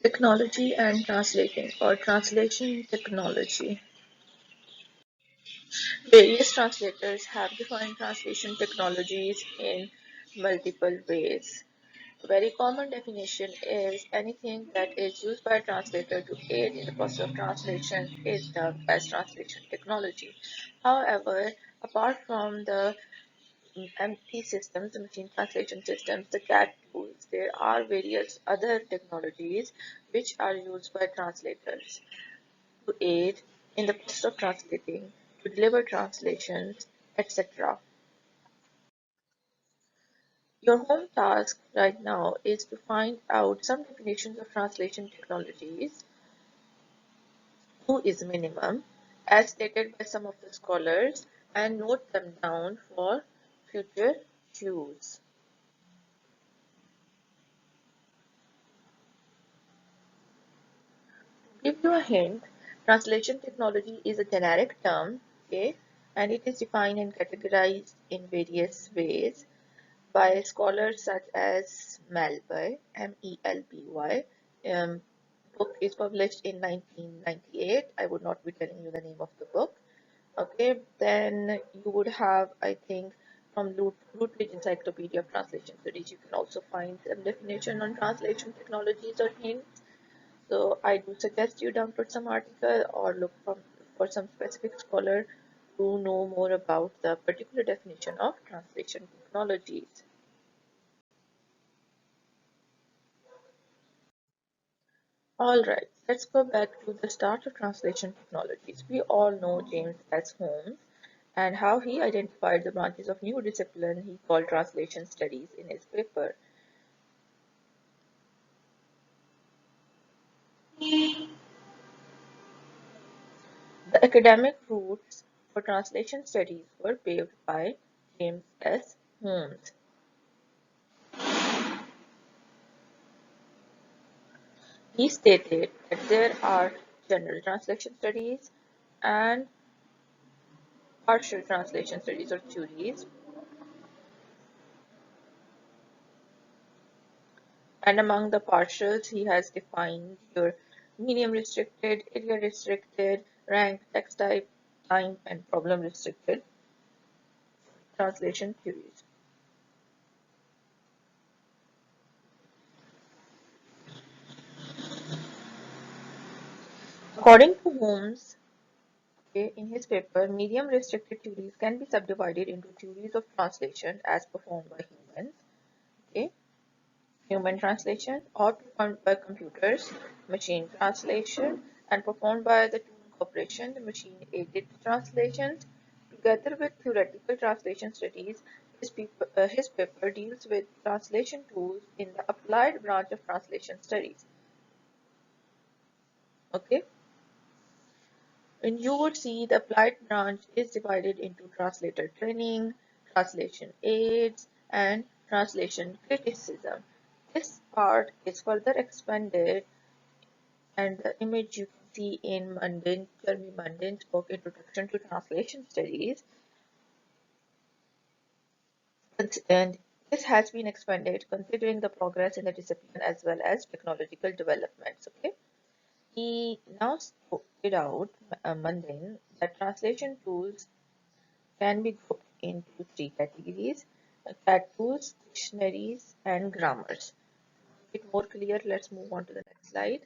Technology and translating or translation technology. Various translators have defined translation technologies in multiple ways. A very common definition is anything that is used by a translator to aid in the process of translation is dubbed as translation technology. However, apart from the MT systems, the machine translation systems, the CAT tools, there are various other technologies which are used by translators to aid in the process of translating, to deliver translations, etc. Your home task right now is to find out some definitions of translation technologies, who is minimum, as stated by some of the scholars, and note them down for future use. To give you a hint, translation technology is a generic term, okay, and it is defined and categorized in various ways by scholars such as Melby, M-E-L-B-Y. Book is published in 1998. I would not be telling you the name of the book. Okay, then you would have, I think, from Routledge Encyclopedia of Translation Studies, you can also find some definition on translation technologies or hints. So I do suggest you download some article or look for some specific scholar to know more about the particular definition of translation technologies. Alright, let's go back to the start of translation technologies. We all know James S. Holmes and how he identified the branches of new discipline he called translation studies in his paper. The academic routes for translation studies were paved by James S. Holmes. He stated that there are general translation studies and partial translation studies or theories, and among the partials he has defined your medium restricted, area restricted, rank, text type, time, and problem restricted translation theories. According to Holmes, okay, in his paper, medium restricted theories can be subdivided into theories of translation as performed by humans, okay, human translation, or performed by computers, machine translation, and performed by the two incorporation, the machine-aided translations. Together with theoretical translation studies, his paper deals with translation tools in the applied branch of translation studies. Okay, and you would see the applied branch is divided into translator training, translation aids, and translation criticism. This part is further expanded, and the image you can see in Jeremy Mundin's book Introduction to Translation Studies, and this has been expanded considering the progress in the discipline as well as technological developments. Okay, he now pointed out, Mundin, that translation tools can be grouped into three categories: CAT tools, dictionaries, and grammars. To make it more clear, let's move on to the next slide.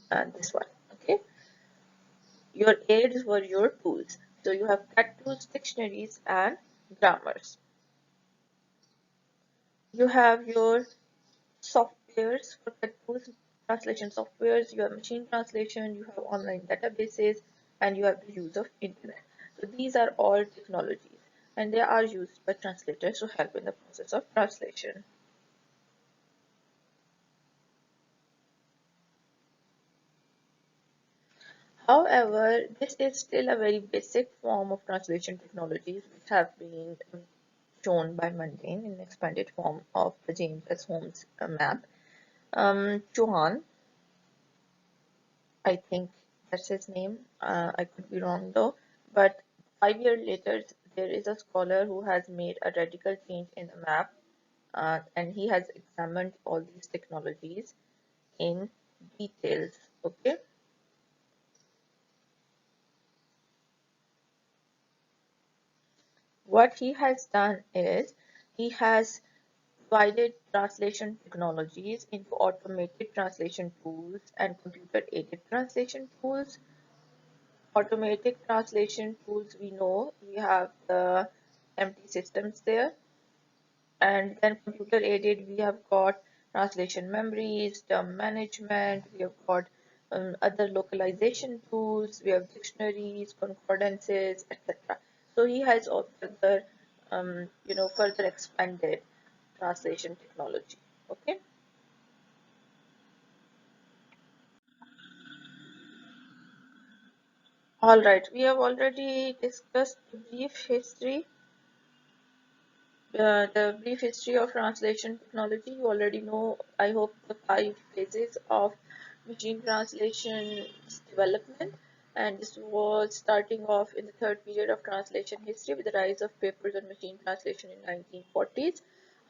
And this one. Okay, your aids were your tools. So you have CAT tools, dictionaries, and grammars. You have your softwares for CAT tools, translation softwares. You have machine translation. You have online databases, and you have the use of internet. So these are all technologies, and they are used by translators to help in the process of translation. However, this is still a very basic form of translation technologies which have been shown by Mundane in expanded form of the James S. Holmes map. Johan, I think that's his name. I could be wrong though. But 5 years later, there is a scholar who has made a radical change in the map, and he has examined all these technologies in details. Okay. What he has done is he has divided translation technologies into automated translation tools and computer-aided translation tools. Automatic translation tools, we know we have the empty systems there, and then computer aided we have got translation memories, term management, we have got other localization tools, we have dictionaries, concordances, etc. So he has further further expanded translation technology. Okay. All right, we have already discussed the brief history of translation technology. You already know, I hope, the 5 phases of machine translation development. And this was starting off in the third period of translation history with the rise of papers and machine translation in 1940s.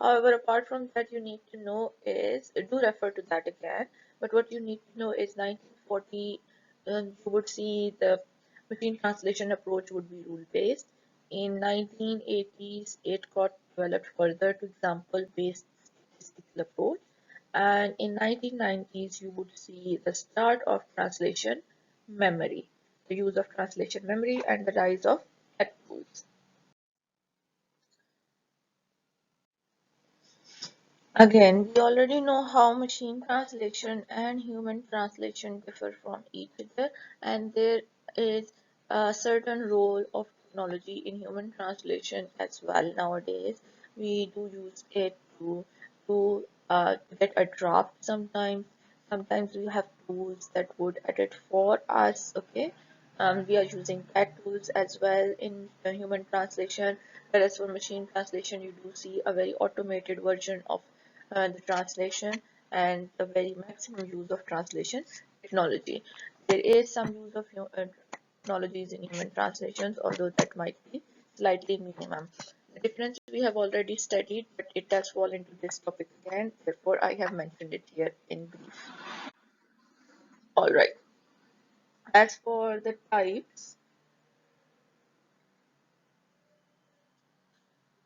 However, apart from that, you need to know is, do refer to that again, but what you need to know is 1940, you would see the machine translation approach would be rule-based. In 1980s, it got developed further to example-based statistical approach. And in 1990s, you would see the start of translation memory, the use of translation memory and the rise of tech tools. Again, we already know how machine translation and human translation differ from each other, and there is a certain role of technology in human translation as well nowadays. We do use it to get a draft sometimes. Sometimes we have tools that would edit for us, okay? We are using that tools as well in the human translation, whereas for machine translation, you do see a very automated version of the translation and the very maximum use of translation technology. There is some use of technologies in human translations, although that might be slightly minimum. The difference we have already studied, but it does fall into this topic again, therefore I have mentioned it here in brief. Alright, as for the types,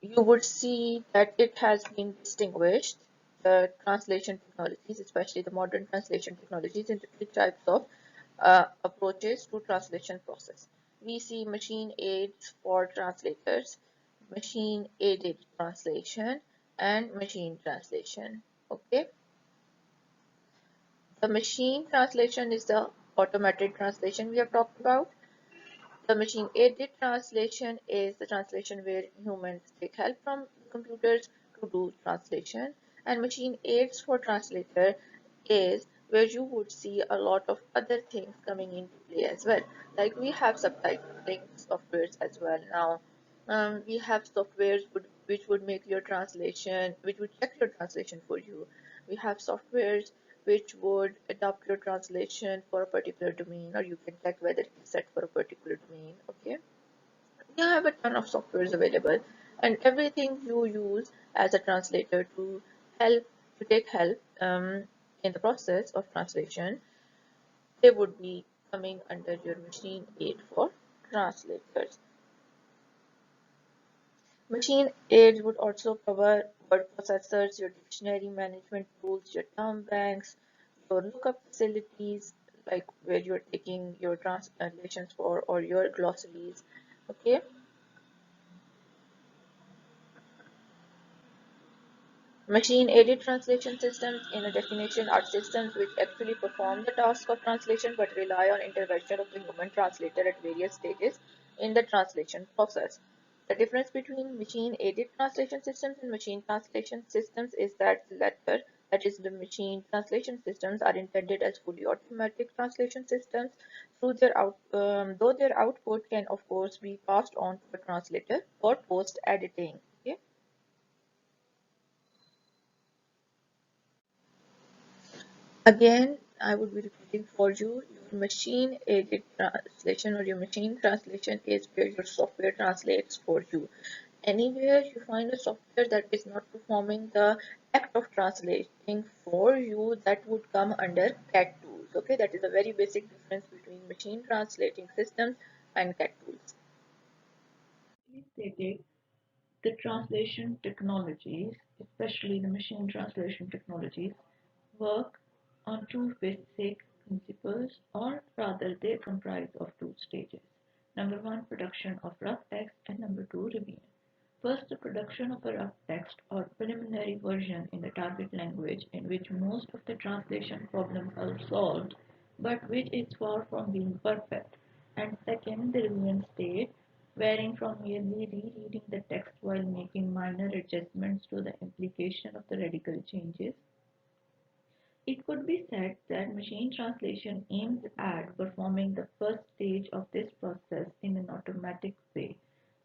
you would see that it has been distinguished, the translation technologies, especially the modern translation technologies, into three types of approaches to translation process. We see machine aids for translators, machine aided translation, and machine translation. Okay, the machine translation is the automated translation we have talked about. The machine-aided translation is the translation where humans take help from computers to do translation, and machine aids for translator is where you would see a lot of other things coming into play as well. Like we have subtitling softwares as well now. We have softwares which would make your translation, which would check your translation for you. We have softwares which would adapt your translation for a particular domain, or you can check whether it's set for a particular domain. Okay, you have a ton of softwares available, and everything you use as a translator to help to take help in the process of translation, they would be coming under your machine aid for translators. Machine aids would also cover word processors, your dictionary management tools, your term banks, your lookup facilities, like where you're taking your translations for, or your glossaries. Okay, machine-aided translation systems, in a definition, are systems which actually perform the task of translation but rely on intervention of the human translator at various stages in the translation process. The difference between machine-aided translation systems and machine translation systems is that the latter, that is, the machine translation systems, are intended as fully automatic translation systems though their output can, of course, be passed on to the translator for post-editing. Okay? Again, I would be repeating for you, your machine aided translation or your machine translation is where your software translates for you. Anywhere you find a software that is not performing the act of translating for you, that would come under CAT tools. Okay, that is a very basic difference between machine translating systems and CAT tools. Stated, the translation technologies, especially the machine translation technologies, work on two basic principles, or rather, they comprise of two stages. Number one, production of rough text, and number two, revision. First, the production of a rough text or preliminary version in the target language in which most of the translation problems are solved, but which is far from being perfect. And second, the revision stage, varying from merely rereading the text while making minor adjustments to the implication of the radical changes. It could be said that machine translation aims at performing the first stage of this process in an automatic way,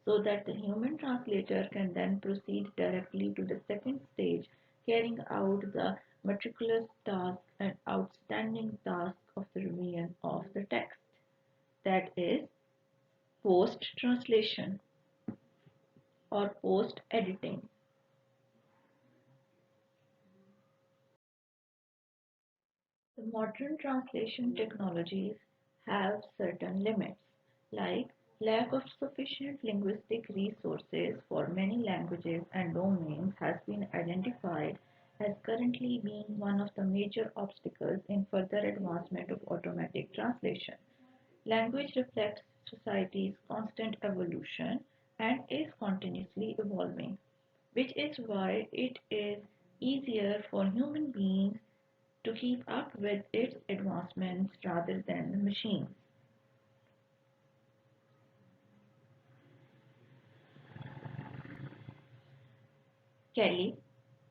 so that the human translator can then proceed directly to the second stage, carrying out the meticulous task and outstanding task of the revision of the text, that is, post translation or post editing. The modern translation technologies have certain limits, like lack of sufficient linguistic resources for many languages and domains has been identified as currently being one of the major obstacles in further advancement of automatic translation. Language reflects society's constant evolution and is continuously evolving, which is why it is easier for human beings to keep up with its advancements rather than the machines. Kelly,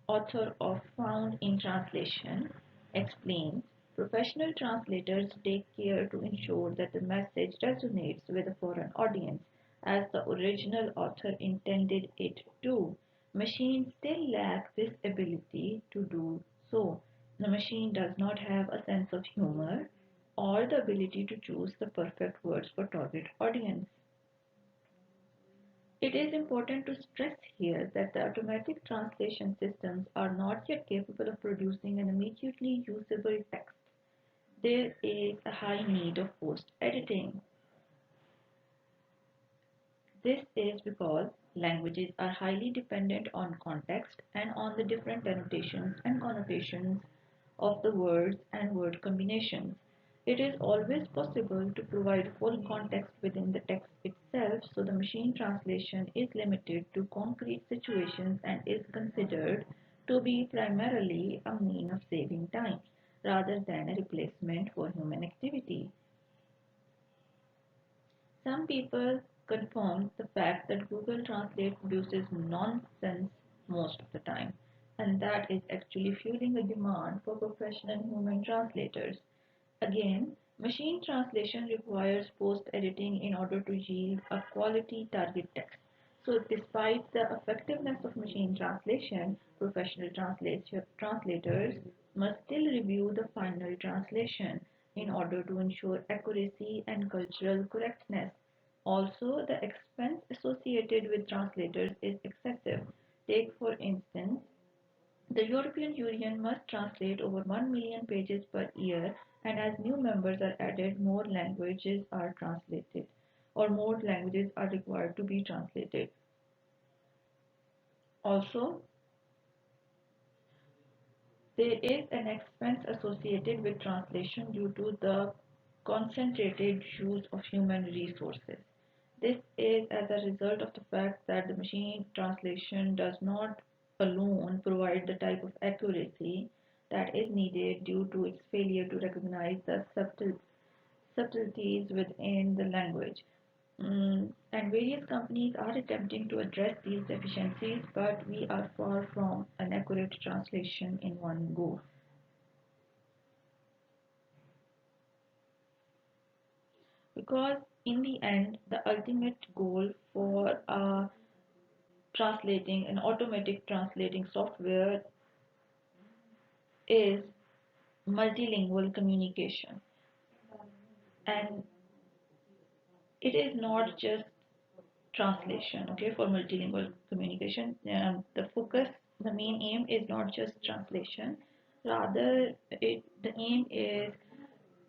author of Found in Translation, explains professional translators take care to ensure that the message resonates with a foreign audience as the original author intended it to. Machines still lack this ability to do so. The machine does not have a sense of humor or the ability to choose the perfect words for target audience. It is important to stress here that the automatic translation systems are not yet capable of producing an immediately usable text. There is a high need of post-editing. This is because languages are highly dependent on context and on the different denotations and connotations of the words and word combinations. It is always possible to provide full context within the text itself, so the machine translation is limited to concrete situations and is considered to be primarily a mean of saving time rather than a replacement for human activity. Some people confirm the fact that Google Translate produces nonsense most of the time, and that is actually fueling a demand for professional human translators. Again, machine translation requires post-editing in order to yield a quality target text. So despite the effectiveness of machine translation, professional translators must still review the final translation in order to ensure accuracy and cultural correctness. Also, the expense associated with translators is excessive. Take, for instance, the European Union must translate over 1 million pages per year, and as new members are added, more languages are translated, or more languages are required to be translated. Also, there is an expense associated with translation due to the concentrated use of human resources. This is as a result of the fact that the machine translation does not alone provide the type of accuracy that is needed due to its failure to recognize the subtleties within the language. And various companies are attempting to address these deficiencies, but we are far from an accurate translation in one go. Because in the end, the ultimate goal for translating an automatic translating software is multilingual communication. And it is not just translation, okay, for multilingual communication. The main aim is not just translation, rather, the aim is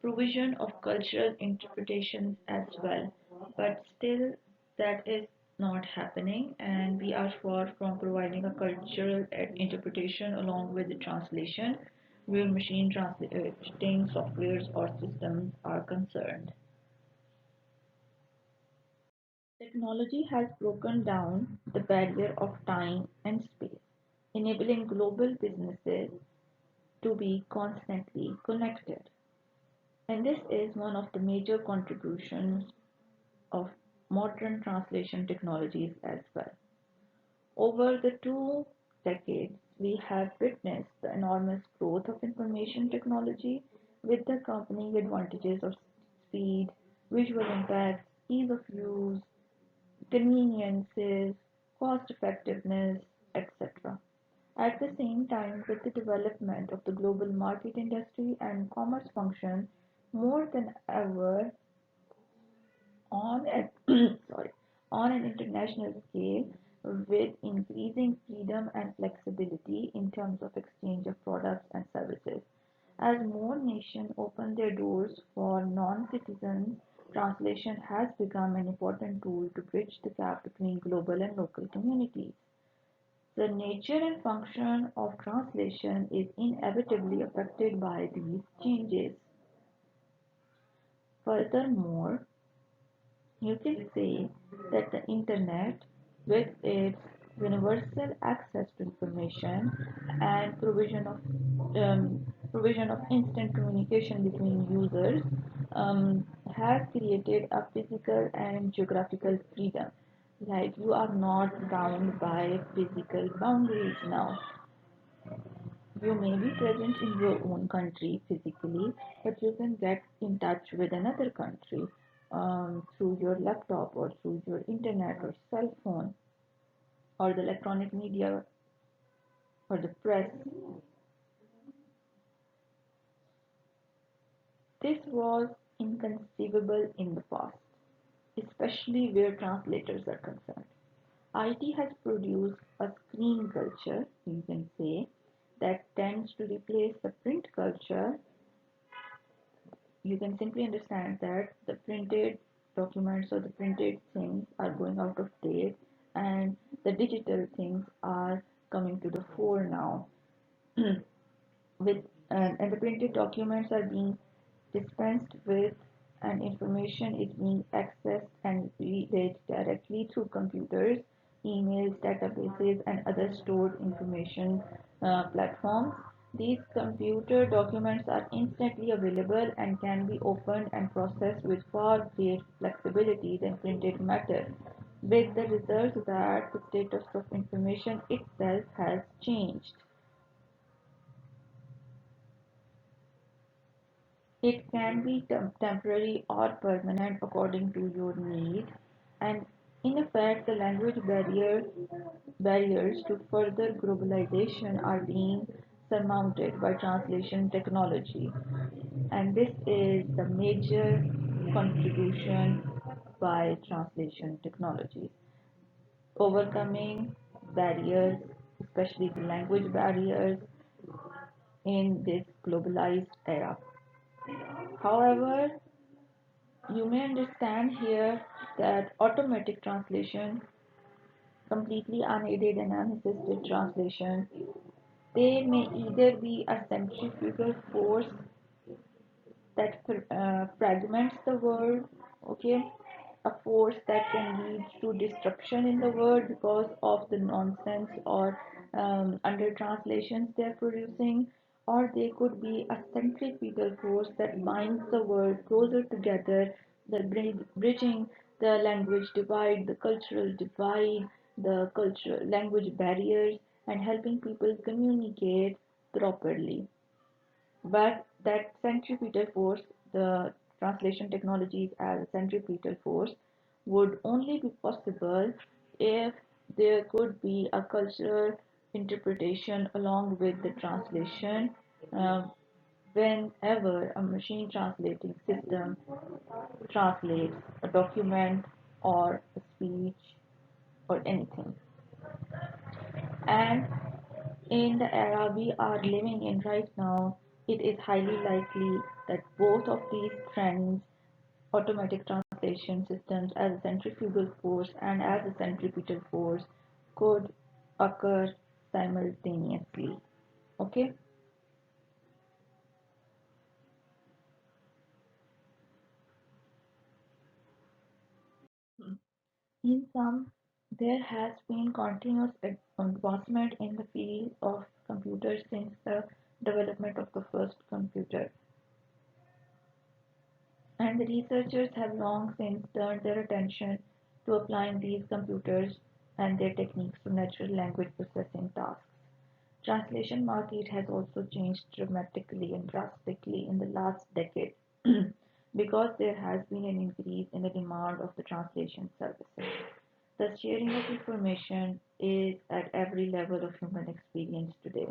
provision of cultural interpretations as well. But still, that is not happening, and we are far from providing a cultural interpretation along with the translation where machine translating softwares or systems are concerned. Technology has broken down the barrier of time and space, enabling global businesses to be constantly connected. And this is one of the major contributions of modern translation technologies as well. Over the 2 decades, we have witnessed the enormous growth of information technology with the accompanying advantages of speed, visual impact, ease of use, conveniences, cost effectiveness, etc. At the same time, with the development of the global market industry and commerce function, more than ever on a sorry, on an international scale, with increasing freedom and flexibility in terms of exchange of products and services. As more nations open their doors for non-citizens, translation has become an important tool to bridge the gap between global and local communities. The nature and function of translation is inevitably affected by these changes. Furthermore, you can say that the Internet, with its universal access to information and provision of instant communication between users, has created a physical and geographical freedom. Like you are not bound by physical boundaries now. You may be present in your own country physically, but you can get in touch with another country through your laptop or through your internet or cell phone or the electronic media or the press. This was inconceivable in the past, especially where translators are concerned. IT has produced a screen culture, you can say, that tends to replace the print culture. You can simply understand that the printed documents or the printed things are going out of date and the digital things are coming to the fore now. with and the printed documents are being dispensed with and information is being accessed and read directly through computers, emails, databases, and other stored information platforms. These computer documents are instantly available and can be opened and processed with far greater flexibility than printed matter, with the result that the status of information itself has changed. It can be temporary or permanent according to your need, and in effect, the barriers to further globalization are being surmounted by translation technology, and this is the major contribution by translation technology. Overcoming barriers, especially the language barriers, in this globalized era. However, you may understand here that automatic translation, completely unaided and unassisted translation, they may either be a centrifugal force that fragments the word, okay, a force that can lead to destruction in the word because of the nonsense or under translations they're producing, or they could be a centrifugal force that binds the word closer together, the bridging the language divide, the cultural divide, the cultural language barriers, and helping people communicate properly. But that centripetal force, the translation technologies as a centripetal force, would only be possible if there could be a cultural interpretation along with the translation. Uh, Whenever a machine translating system translates a document or a speech or anything. And in the era we are living in right now, it is highly likely that both of these trends, automatic translation systems as a centrifugal force and as a centripetal force, could occur simultaneously. Okay? In sum, there has been continuous advancement in the field of computers since the development of the first computer, and the researchers have long since turned their attention to applying these computers and their techniques to natural language processing tasks. Translation market has also changed dramatically and drastically in the last decade because there has been an increase in the demand of the translation services. The sharing of information is at every level of human experience today,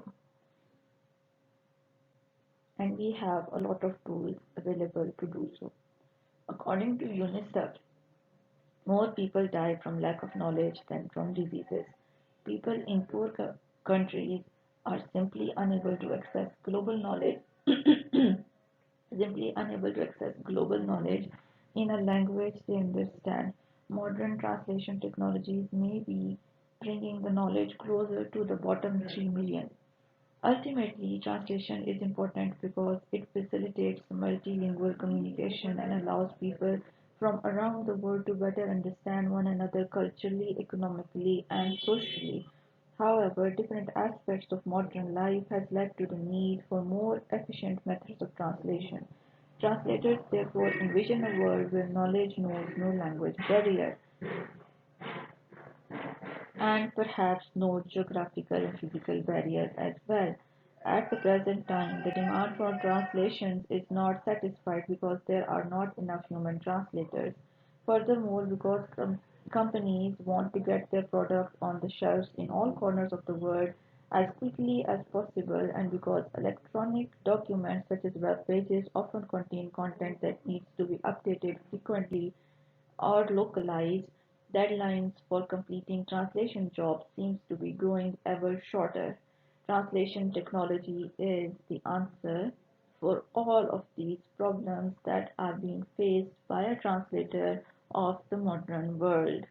and we have a lot of tools available to do so. According to UNICEF, more people die from lack of knowledge than from diseases. People in poor countries are simply unable to access global knowledge, simply unable to access global knowledge in a language they understand. Modern translation technologies may be bringing the knowledge closer to the bottom 3 million. Ultimately, translation is important because it facilitates multilingual communication and allows people from around the world to better understand one another culturally, economically, and socially. However, different aspects of modern life has led to the need for more efficient methods of translation. Translators therefore envision a world where knowledge knows no language barrier and perhaps no geographical and physical barriers as well. At the present time, the demand for translations is not satisfied because there are not enough human translators. Furthermore, because companies want to get their products on the shelves in all corners of the world as quickly as possible, and because electronic documents such as web pages often contain content that needs to be updated frequently or localized, deadlines for completing translation jobs seems to be growing ever shorter. Translation technology is the answer for all of these problems that are being faced by a translator of the modern world.